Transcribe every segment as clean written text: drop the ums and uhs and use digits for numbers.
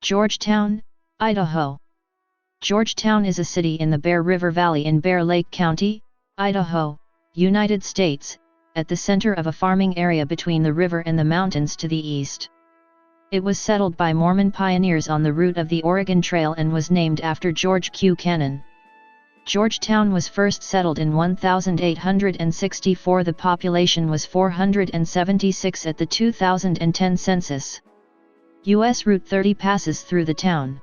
Georgetown, Idaho. Georgetown is a city in the Bear River Valley in Bear Lake County, Idaho, United States, at the center of a farming area between the river and the mountains to the east. It was settled by Mormon pioneers on the route of the Oregon Trail and was named after George Q. Cannon. Georgetown was first settled in 1864. The population was 476 at the 2010 census. U.S. Route 30 passes through the town.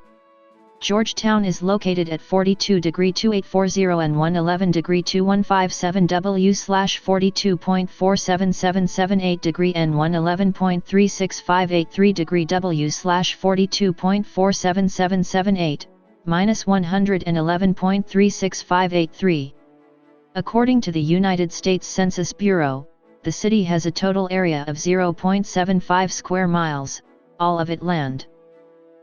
Georgetown is located at 42°2840 and 111°2157 W/42.47778° and 111.36583° W/42.47778, -111.36583. According to the United States Census Bureau, the city has a total area of 0.75 square miles, all of it land.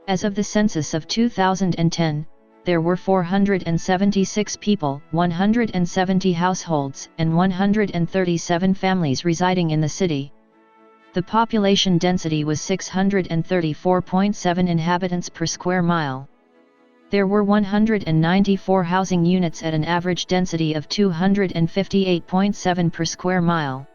As of the census of 2010, there were 476 people, 170 households, and 137 families residing in the city. The population density was 634.7 inhabitants per square mile. There were 194 housing units at an average density of 258.7 per square mile.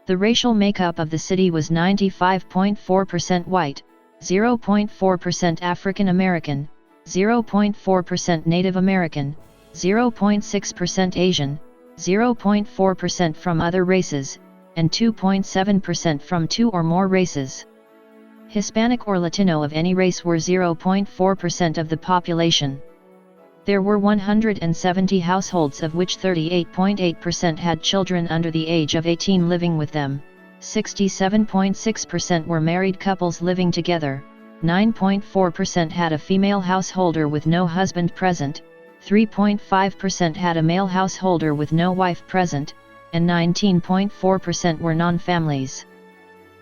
The racial makeup of the city was 95.4% white, 0.4% African American, 0.4% Native American, 0.6% Asian, 0.4% from other races, and 2.7% from two or more races. Hispanic or Latino of any race were 0.4% of the population. There were 170 households, of which 38.8% had children under the age of 18 living with them, 67.6% were married couples living together, 9.4% had a female householder with no husband present, 3.5% had a male householder with no wife present, and 19.4% were non-families.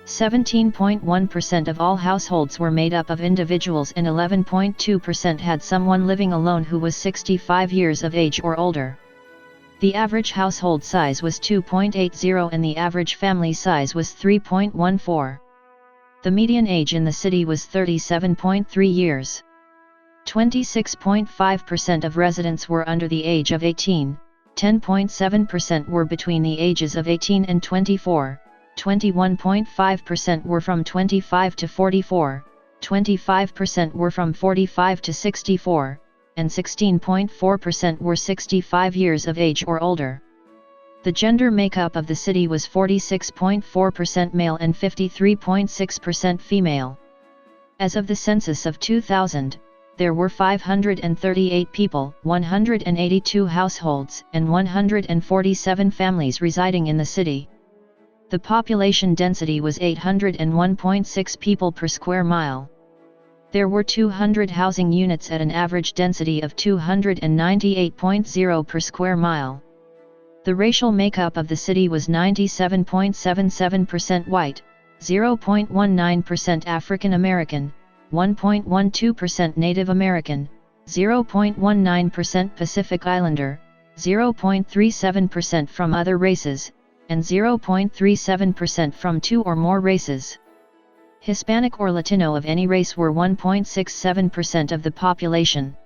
17.1% of all households were made up of individuals and 11.2% had someone living alone who was 65 years of age or older. The average household size was 2.80 and the average family size was 3.14. The median age in the city was 37.3 years. 26.5% of residents were under the age of 18, 10.7% were between the ages of 18 and 24. 21.5% were from 25 to 44, 25% were from 45 to 64, and 16.4% were 65 years of age or older. The gender makeup of the city was 46.4% male and 53.6% female. As of the census of 2000, there were 538 people, 182 households, and 147 families residing in the city. The population density was 801.6 people per square mile. There were 200 housing units at an average density of 298.0 per square mile. The racial makeup of the city was 97.77% white, 0.19% African American, 1.12% Native American, 0.19% Pacific Islander, 0.37% from other races, and 0.37% from two or more races. Hispanic or Latino of any race were 1.67% of the population.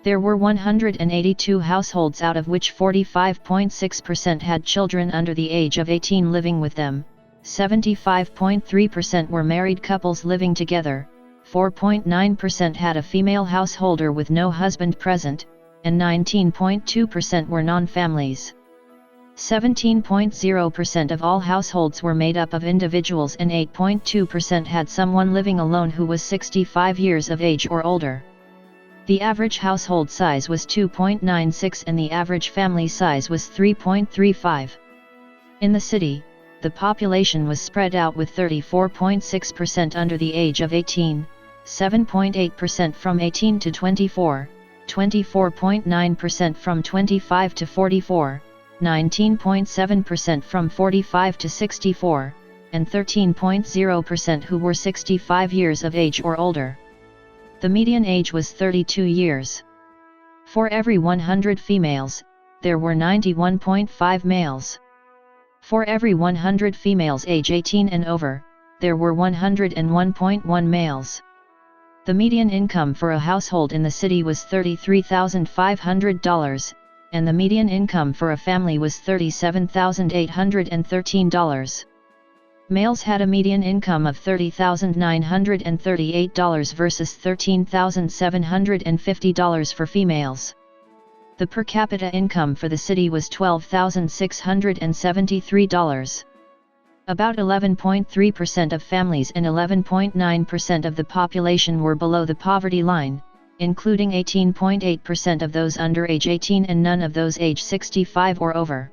There were 182 households, out of which 45.6% had children under the age of 18 living with them, 75.3% were married couples living together, 4.9% had a female householder with no husband present, and 19.2% were non-families. 17.0% of all households were made up of individuals and 8.2% had someone living alone who was 65 years of age or older. The average household size was 2.96 and the average family size was 3.35. In the city, the population was spread out with 34.6% under the age of 18, 7.8% from 18 to 24, 24.9% from 25 to 44, 19.7% from 45 to 64, and 13.0% who were 65 years of age or older. The median age was 32 years. For every 100 females, there were 91.5 males. For every 100 females age 18 and over, there were 101.1 males. The median income for a household in the city was $33,500, and the median income for a family was $37,813. Males had a median income of $30,938 versus $13,750 for females. The per capita income for the city was $12,673. About 11.3% of families and 11.9% of the population were below the poverty line, including 18.8% of those under age 18 and none of those age 65 or over.